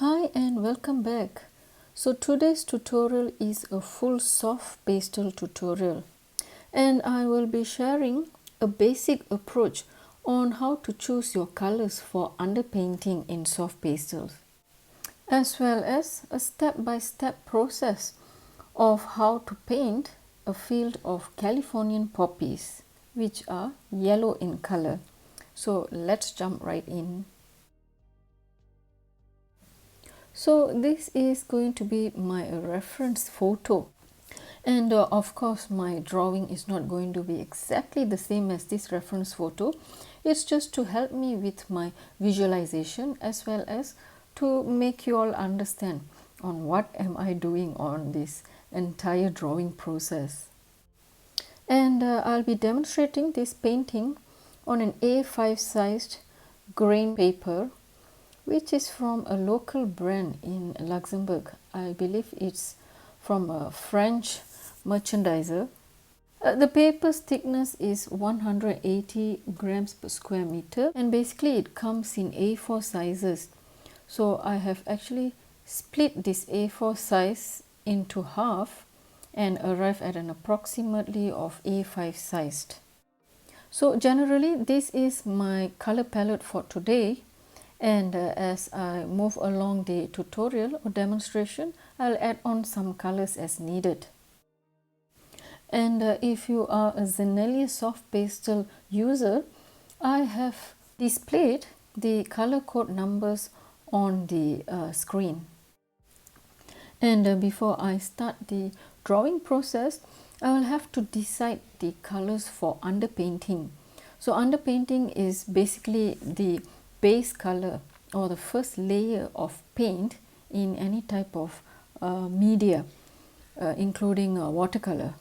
Hi and welcome back. So today's tutorial is a full soft pastel tutorial and I will be sharing a basic approach on how to choose your colors for underpainting in soft pastels, as well as a step-by-step process of how to paint a field of Californian poppies, which are yellow in color. So let's jump right in. So this is going to be my reference photo, and of course my drawing is not going to be exactly the same as this reference photo. It's just to help me with my visualization as well as to make you all understand on what am I doing on this entire drawing process. And I'll be demonstrating this painting on an A5 sized grain paper, which is from a local brand in Luxembourg. I believe it's from a French merchandiser. The paper's thickness is 180 grams per square meter, and basically it comes in A4 sizes. So I have actually split this A4 size into half and arrived at an approximately of A5 sized. So generally this is my color palette for today, and as I move along the tutorial or demonstration, I'll add on some colors as needed. And if you are a Zenelli soft pastel user, I have displayed the color code numbers on the screen. And before I start the drawing process, I will have to decide the colors for underpainting. So underpainting is basically the base color or the first layer of paint in any type of media, including watercolor.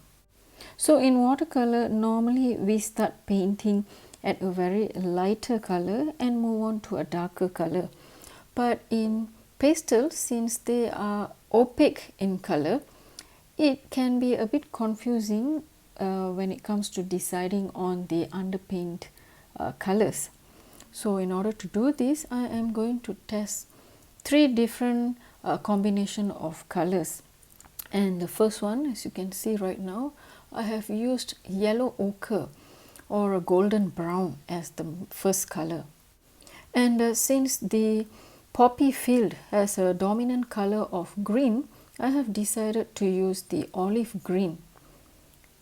So in watercolor, normally we start painting at a very lighter color and move on to a darker color. But in pastels, since they are opaque in color, it can be a bit confusing when it comes to deciding on the underpaint colors. So in order to do this, I am going to test three different combination of colors. And the first one, as you can see right now, I have used yellow ochre or a golden brown as the first color. And since the poppy field has a dominant color of green, I have decided to use the olive green.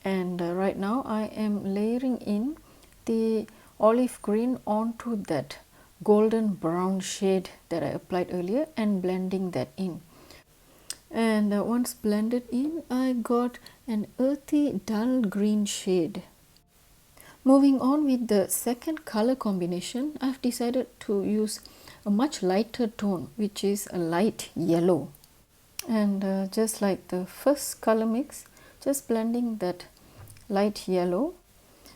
And right now I am layering in the olive green onto that golden brown shade that I applied earlier and blending that in. And once blended in, I got an earthy dull green shade. Moving on with the second color combination, I've decided to use a much lighter tone, which is a light yellow. And just like the first color mix, just blending that light yellow.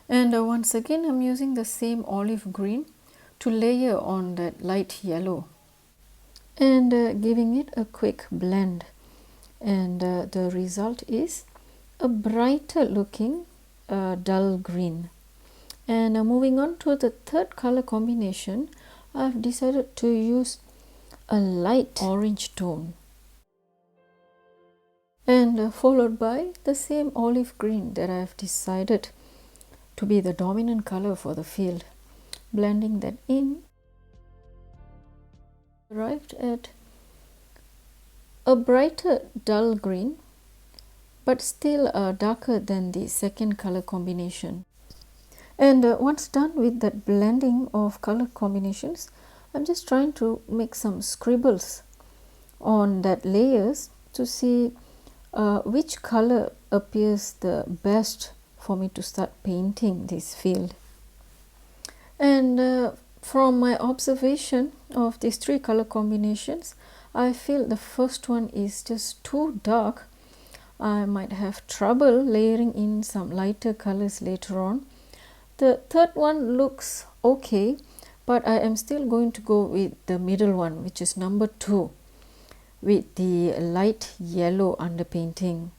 And once again, I'm using the same olive green to layer on that light yellow and giving it a quick blend. And the result is a brighter looking dull green. And moving on to the third color combination, I've decided to use a light orange tone and followed by the same olive green that I've decided to be the dominant color for the field. Blending that in, arrived at a brighter dull green, but still darker than the second color combination. And once done with that blending of color combinations, I'm just trying to make some scribbles on that layers to see which color appears the best for me to start painting this field. And from my observation of these three color combinations, I feel the first one is just too dark. I might have trouble layering in some lighter colors later on. The third one looks okay, but I am still going to go with the middle one, which is number 2, with the light yellow underpainting.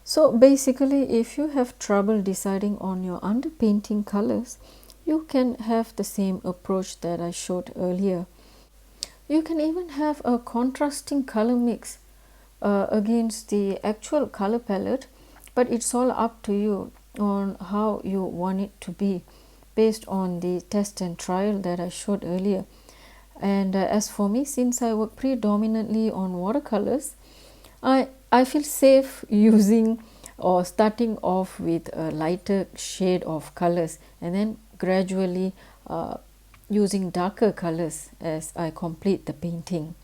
So basically, if you have trouble deciding on your underpainting colors, you can have the same approach that I showed earlier. You can even have a contrasting color mix against the actual color palette, but it's all up to you on how you want it to be based on the test and trial that I showed earlier. And as for me, since I work predominantly on watercolors, I feel safe using or starting off with a lighter shade of colors and then gradually using darker colors as I complete the painting.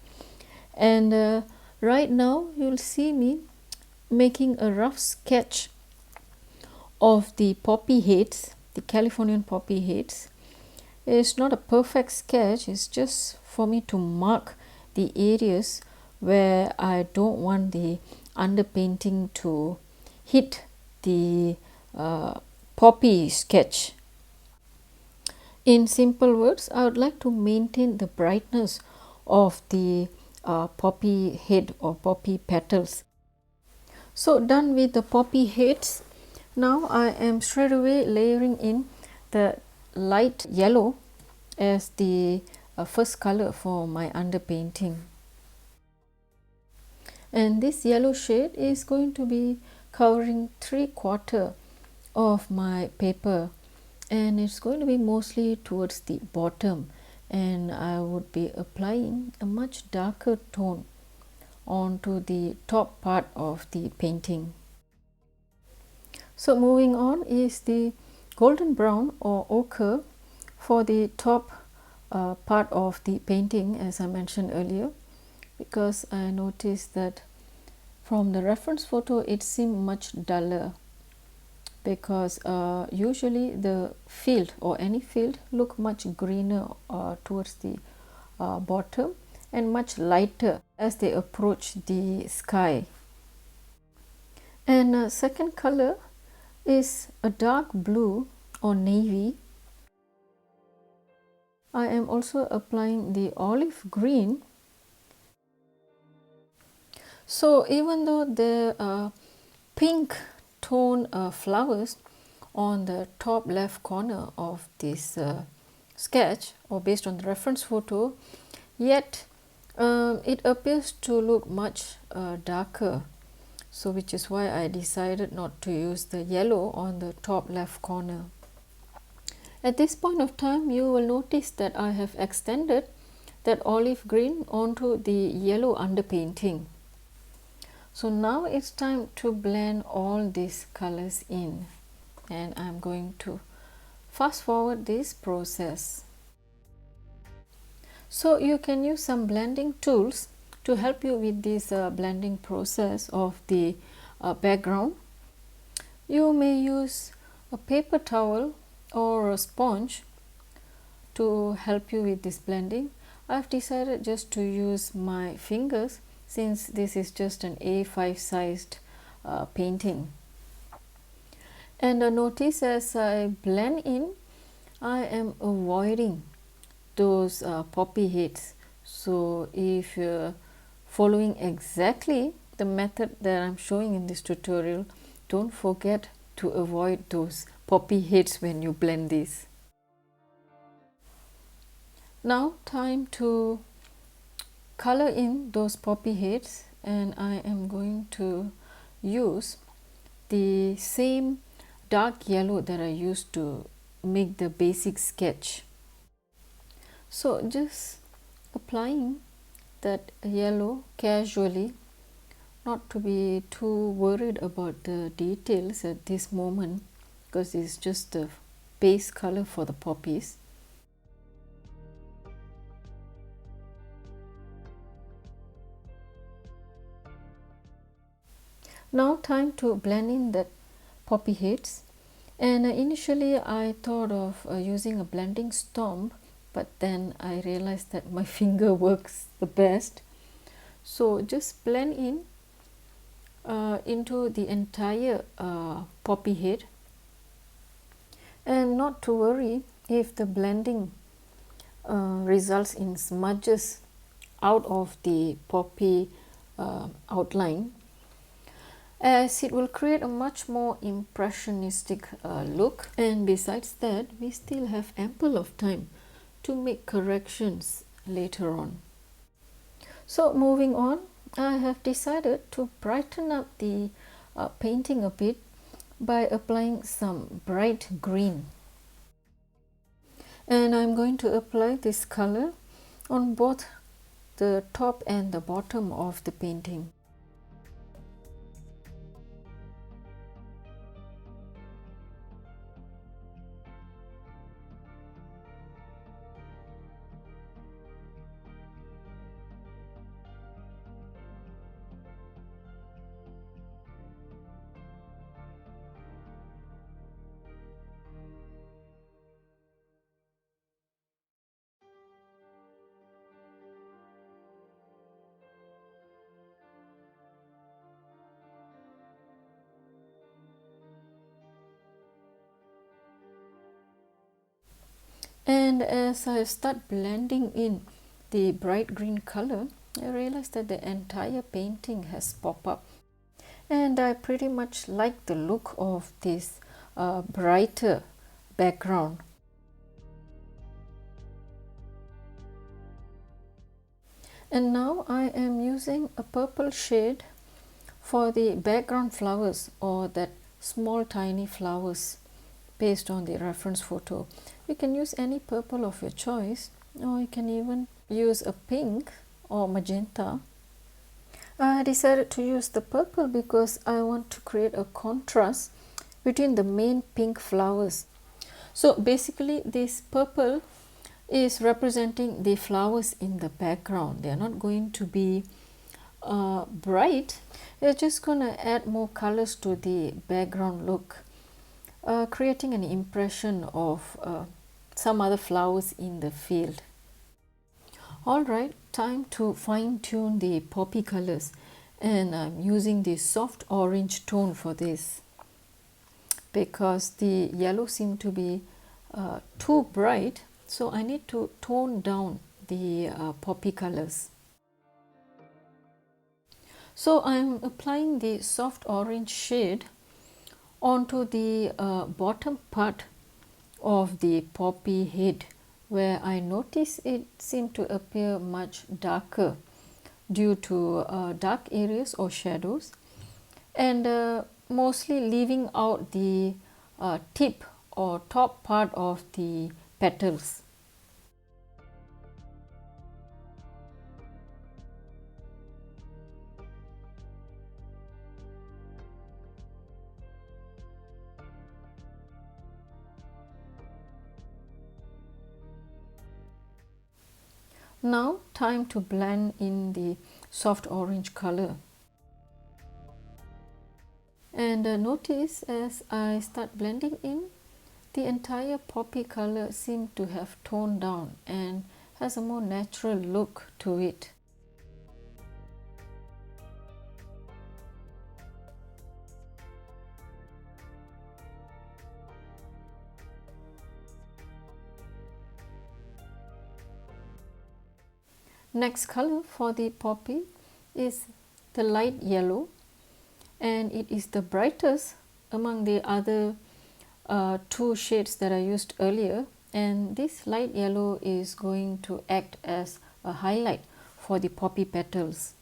And right now you'll see me making a rough sketch of the poppy heads, the Californian poppy heads. It's not a perfect sketch, it's just for me to mark the areas where I don't want the underpainting to hit the poppy sketch. In simple words, I would like to maintain the brightness of the poppy head or poppy petals. So done with the poppy heads. Now I am straight away layering in the light yellow as the first color for my underpainting. And this yellow shade is going to be covering 3/4 of my paper, and it's going to be mostly towards the bottom, and I would be applying a much darker tone onto the top part of the painting. So moving on is the golden brown or ochre for the top part of the painting, as I mentioned earlier, because I noticed that from the reference photo it seemed much duller, because usually the field or any field look much greener towards the bottom and much lighter as they approach the sky. And second color is a dark blue or navy. I am also applying the olive green. So even though there are pink tone flowers on the top left corner of this sketch, or based on the reference photo, yet it appears to look much darker. So which is why I decided not to use the yellow on the top left corner. At this point of time, you will notice that I have extended that olive green onto the yellow underpainting. So now it's time to blend all these colors in, and I'm going to fast forward this process. So you can use some blending tools to help you with this blending process of the background. You may use a paper towel or a sponge to help you with this blending. I've decided just to use my fingers since this is just an A5 sized painting. And notice as I blend in, I am avoiding those poppy heads. So if you're following exactly the method that I'm showing in this tutorial, don't forget to avoid those poppy heads when you blend this. Now time to color in those poppy heads, and I am going to use the same dark yellow that I used to make the basic sketch. So just applying that yellow casually, not to be too worried about the details at this moment, because it's just the base color for the poppies. Now time to blend in that poppy heads, and initially I thought of using a blending stomp, but then I realized that my finger works the best. So just blend in into the entire poppy head, and not to worry if the blending results in smudges out of the poppy outline, as it will create a much more impressionistic look. And besides that, we still have ample of time to make corrections later on. So moving on, I have decided to brighten up the painting a bit by applying some bright green. And I'm going to apply this color on both the top and the bottom of the painting. And as I start blending in the bright green color, I realized that the entire painting has popped up. And I pretty much like the look of this brighter background. And now I am using a purple shade for the background flowers, or that small tiny flowers based on the reference photo. You can use any purple of your choice, or you can even use a pink or magenta. I decided to use the purple because I want to create a contrast between the main pink flowers. So basically this purple is representing the flowers in the background. They are not going to be bright. They're just going to add more colors to the background look, creating an impression of some other flowers in the field. Alright, time to fine tune the poppy colors, and I'm using the soft orange tone for this because the yellow seemed to be too bright, so I need to tone down the poppy colors. So I'm applying the soft orange shade onto the bottom part of the poppy head, where I notice it seemed to appear much darker due to dark areas or shadows, and mostly leaving out the tip or top part of the petals. Now time to blend in the soft orange color. And notice as I start blending in, the entire poppy color seems to have toned down and has a more natural look to it. Next color for the poppy is the light yellow, and it is the brightest among the other two shades that I used earlier, and this light yellow is going to act as a highlight for the poppy petals.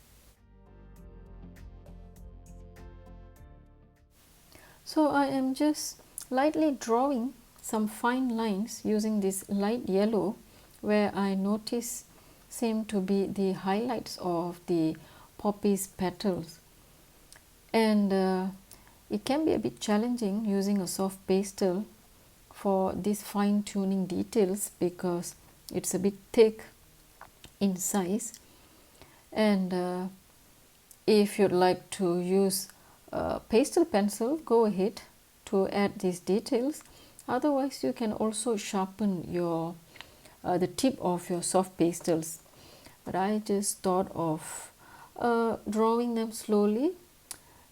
So I am just lightly drawing some fine lines using this light yellow, where I notice seem to be the highlights of the poppy's petals. And it can be a bit challenging using a soft pastel for these fine tuning details because it's a bit thick in size, and if you'd like to use a pastel pencil, go ahead to add these details. Otherwise you can also sharpen your the tip of your soft pastels, but I just thought of drawing them slowly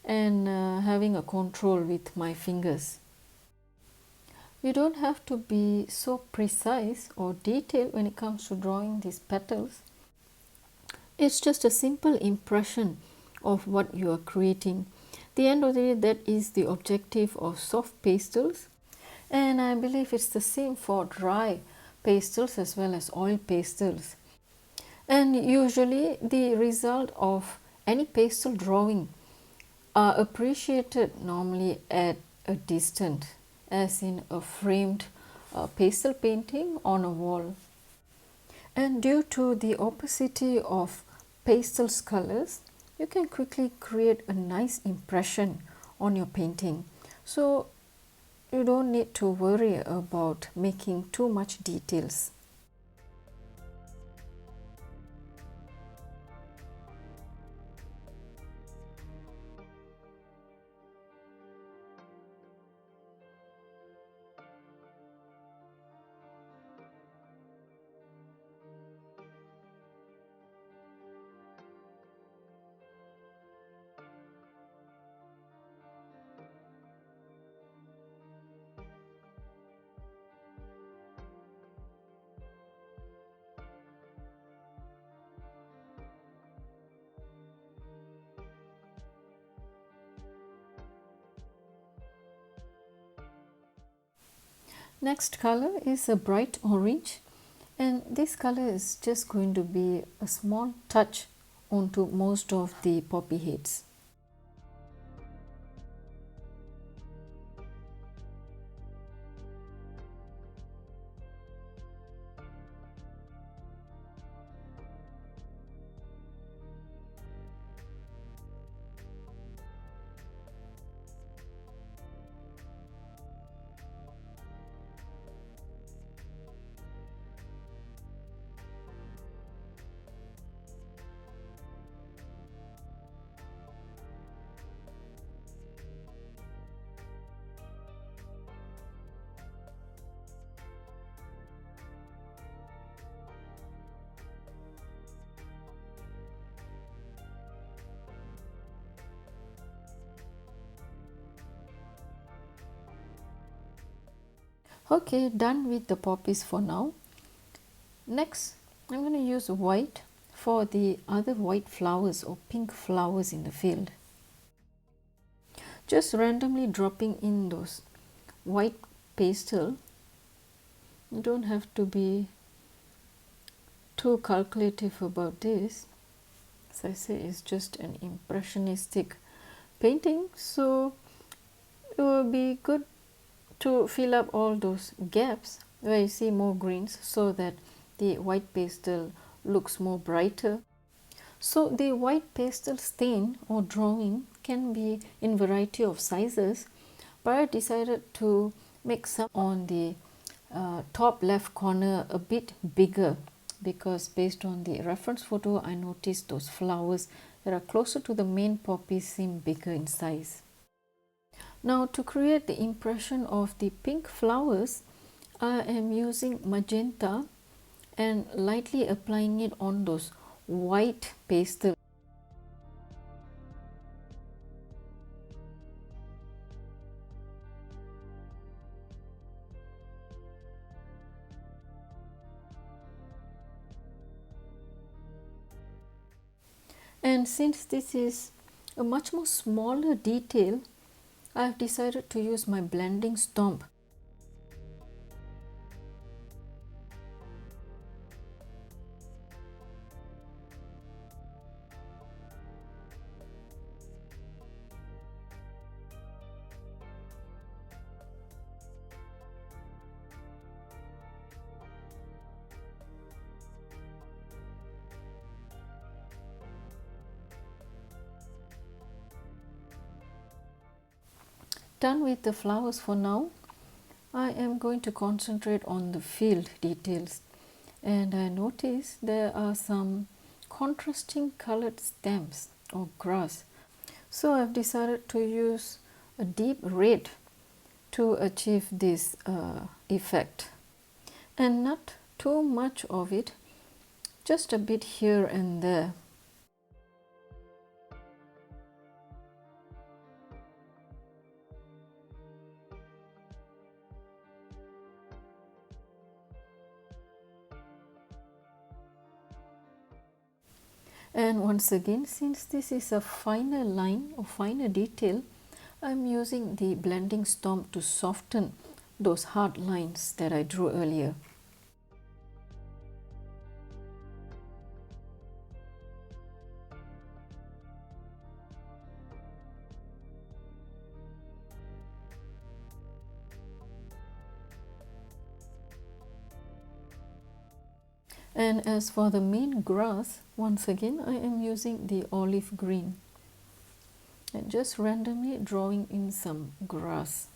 and having a control with my fingers. You don't have to be so precise or detailed when it comes to drawing these petals. It's just a simple impression of what you are creating. At the end of the day, that is the objective of soft pastels, and I believe it's the same for dry pastels as well as oil pastels. And usually the result of any pastel drawing are appreciated normally at a distance, as in a framed pastel painting on a wall. And due to the opacity of pastel colors, you can quickly create a nice impression on your painting. So you don't need to worry about making too much details. Next color is a bright orange, and this color is just going to be a small touch onto most of the poppy heads. Okay, done with the poppies for now. Next, I'm going to use white for the other white flowers or pink flowers in the field. Just randomly dropping in those white pastel. You don't have to be too calculative about this. As I say, it's just an impressionistic painting, so it will be good to fill up all those gaps where you see more greens so that the white pastel looks more brighter. So the white pastel stain or drawing can be in variety of sizes, but I decided to make some on the top left corner a bit bigger, because based on the reference photo I noticed those flowers that are closer to the main poppy seem bigger in size. Now, to create the impression of the pink flowers, I am using magenta and lightly applying it on those white pastel. And since this is a much more smaller detail, I have decided to use my blending stomp. Done with the flowers for now. I am going to concentrate on the field details, and I notice there are some contrasting colored stems or grass. So I've decided to use a deep red to achieve this effect, and not too much of it, just a bit here and there. And once again, since this is a finer line or finer detail, I'm using the blending stomp to soften those hard lines that I drew earlier. And as for the main grass, once again I am using the olive green and just randomly drawing in some grass.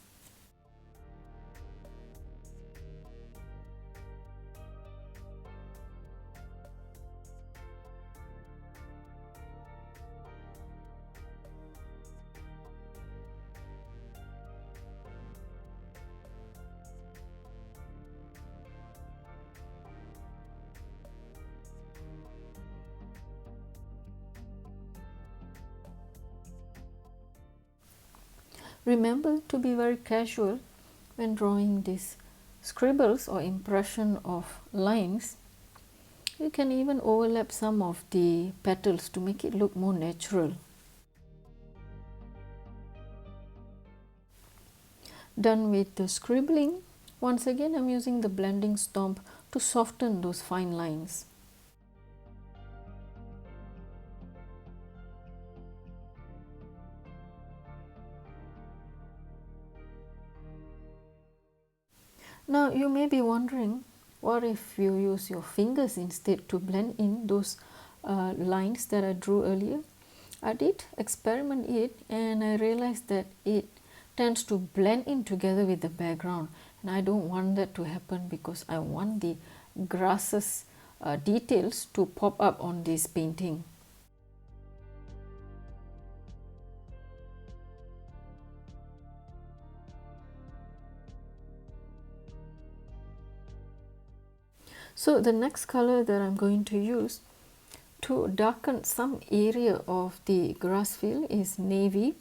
Remember to be very casual when drawing these scribbles or impression of lines. You can even overlap some of the petals to make it look more natural. Done with the scribbling, once again I'm using the blending stomp to soften those fine lines. Now you may be wondering, what if you use your fingers instead to blend in those lines that I drew earlier? I did experiment it and I realized that it tends to blend in together with the background, and I don't want that to happen because I want the grasses details to pop up on this painting. So the next color that I'm going to use to darken some area of the grass field is navy.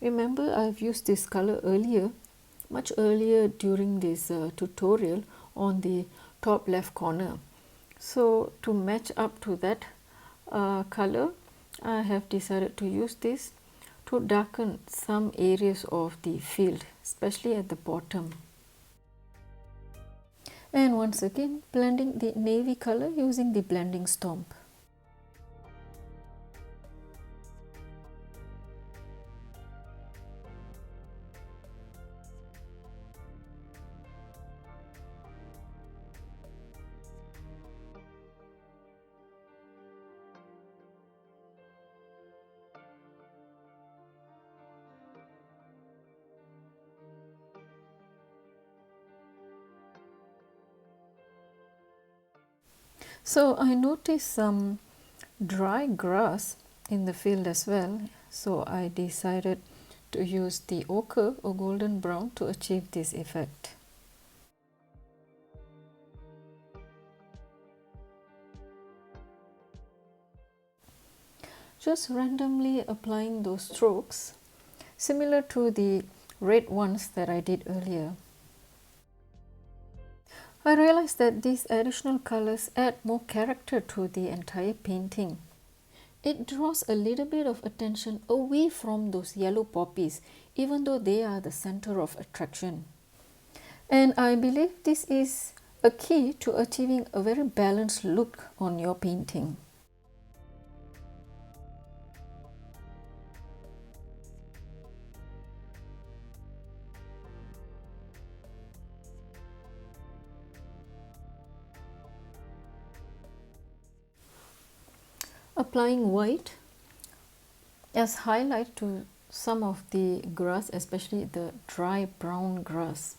Remember, I've used this color earlier, much earlier during this tutorial on the top left corner. So to match up to that color, I have decided to use this to darken some areas of the field, especially at the bottom. And once again blending the navy color using the blending stomp. So I noticed some dry grass in the field as well, so I decided to use the ochre or golden brown to achieve this effect. Just randomly applying those strokes similar to the red ones that I did earlier. I realized that these additional colors add more character to the entire painting. It draws a little bit of attention away from those yellow poppies, even though they are the center of attraction. And I believe this is a key to achieving a very balanced look on your painting. Applying white as highlight to some of the grass, especially the dry brown grass.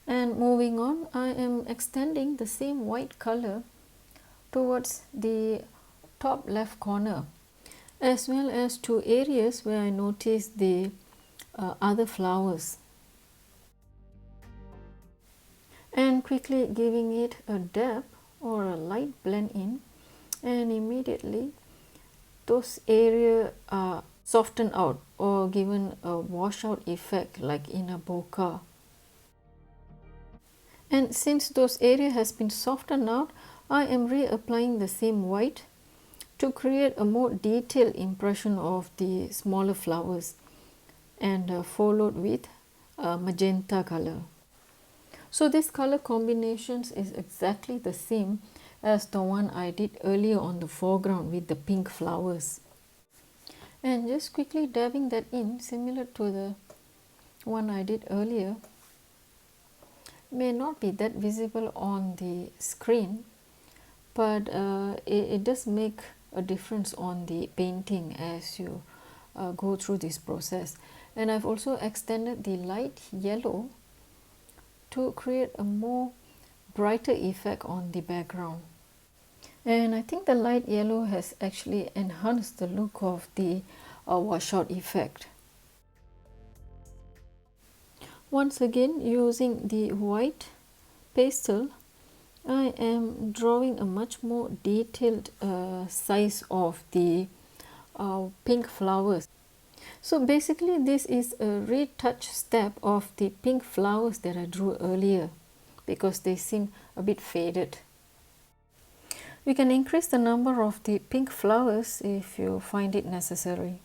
And moving on, I am extending the same white color towards the top left corner, as well as to areas where I noticed the other flowers, and quickly giving it a dab or a light blend in, and immediately those areas are softened out or given a washout effect like in a bokeh. And since those areas has been softened out, I am reapplying the same white to create a more detailed impression of the smaller flowers, and followed with a magenta color. So this color combinations is exactly the same as the one I did earlier on the foreground with the pink flowers. And just quickly dabbing that in, similar to the one I did earlier may not be that visible on the screen, but it does make a difference on the painting as you go through this process. And I've also extended the light yellow to create a more brighter effect on the background. And I think the light yellow has actually enhanced the look of the washout effect. Once again, using the white pastel, I am drawing a much more detailed size of the pink flowers. So basically this is a retouch step of the pink flowers that I drew earlier because they seem a bit faded. You can increase the number of the pink flowers if you find it necessary.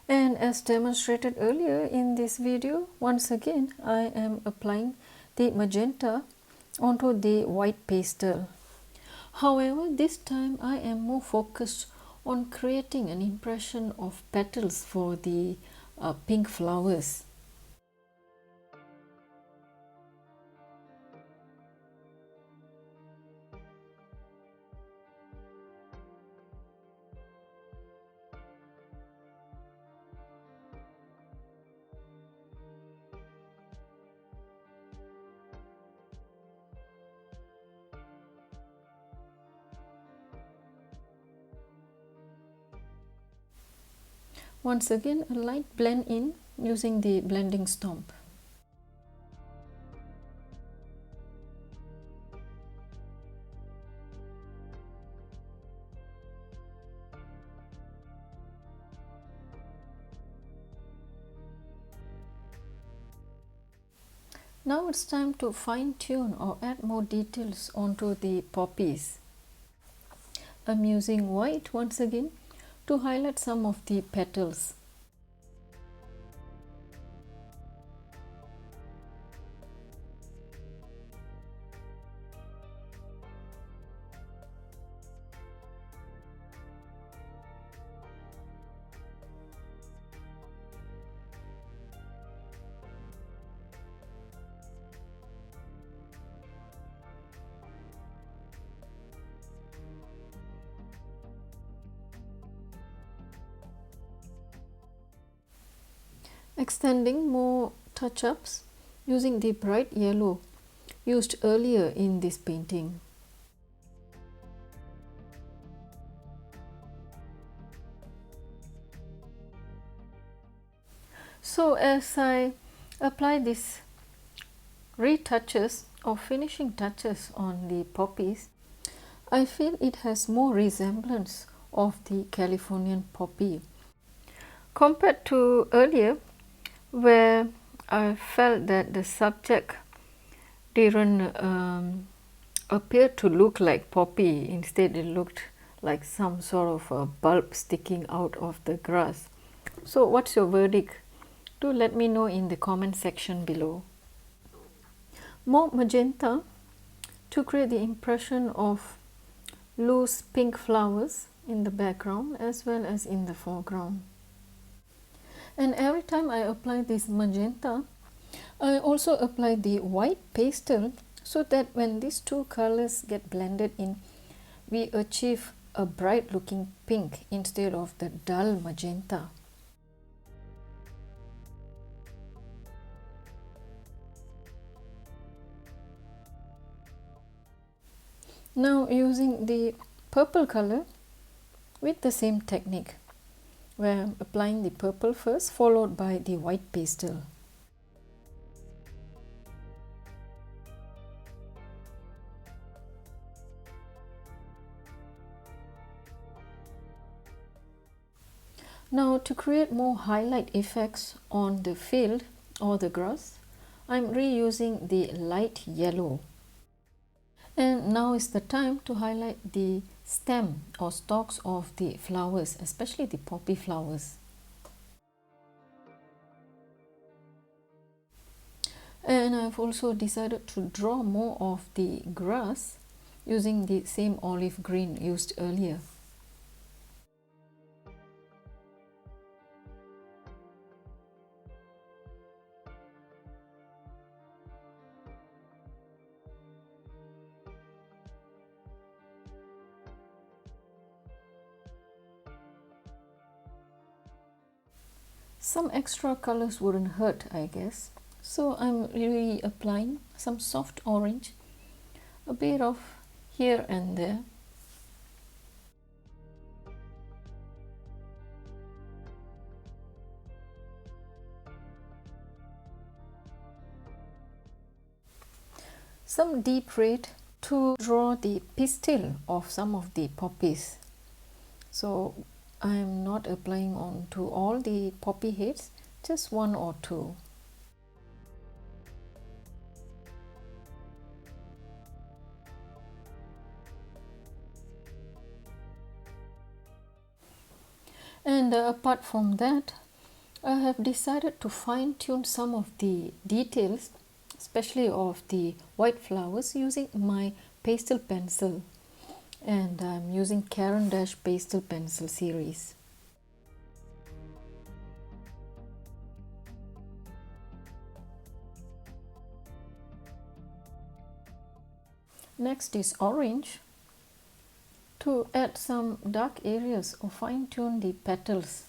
And as demonstrated earlier in this video, once again I am applying the magenta onto the white pastel. However, this time I am more focused on creating an impression of petals for the pink flowers. Once again, a light blend in using the blending stump. Now it's time to fine tune or add more details onto the poppies. I'm using white once again to highlight some of the petals. Extending more touch-ups using the bright yellow used earlier in this painting. So as I apply these retouches or finishing touches on the poppies, I feel it has more resemblance of the Californian poppy compared to earlier, where I felt that the subject didn't appear to look like poppy. Instead it looked like some sort of a bulb sticking out of the grass. So what's your verdict? Do let me know in the comment section below. More magenta to create the impression of loose pink flowers in the background as well as in the foreground. And every time I apply this magenta, I also apply the white pastel so that when these two colors get blended in, we achieve a bright looking pink instead of the dull magenta. Now using the purple color with the same technique, where I'm applying the purple first followed by the white pastel. Now to create more highlight effects on the field or the grass, I'm reusing the light yellow. And now is the time to highlight the stem or stalks of the flowers, especially the poppy flowers. And I've also decided to draw more of the grass using the same olive green used earlier. Some extra colors wouldn't hurt, I guess. So I'm really applying some soft orange, a bit of here and there. Some deep red to draw the pastel of some of the poppies. So I am not applying onto all the poppy heads, just one or two. And apart from that, I have decided to fine tune some of the details, especially of the white flowers, using my pastel pencil, and I'm using Caran d'Ache pastel pencil series. Next is orange to add some dark areas or fine tune the petals.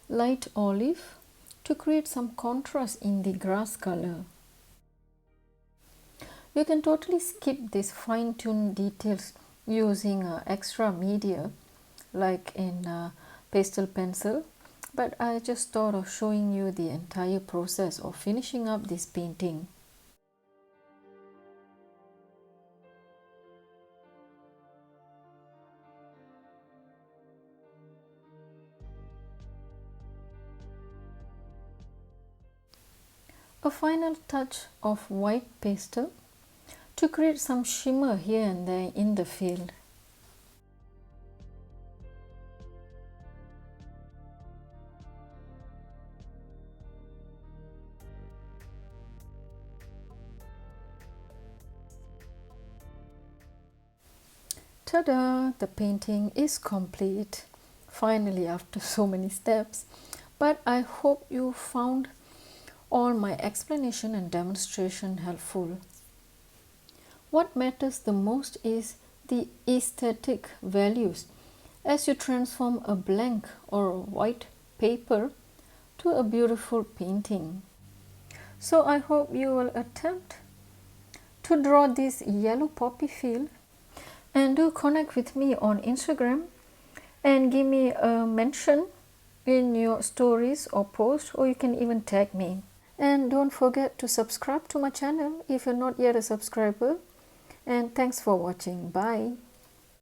Light olive to create some contrast in the grass color. You can totally skip these fine-tuned details using extra media like in pastel pencil, but I just thought of showing you the entire process of finishing up this painting. A final touch of white pastel to create some shimmer here and there in the field. Ta-da! The painting is complete, finally, after so many steps. But I hope you found all my explanation and demonstration helpful. What matters the most is the aesthetic values as you transform a blank or white paper to a beautiful painting. So I hope you will attempt to draw this yellow poppy field, and do connect with me on Instagram and give me a mention in your stories or post, or you can even tag me. And don't forget to subscribe to my channel if you're not yet a subscriber. And thanks for watching. Bye.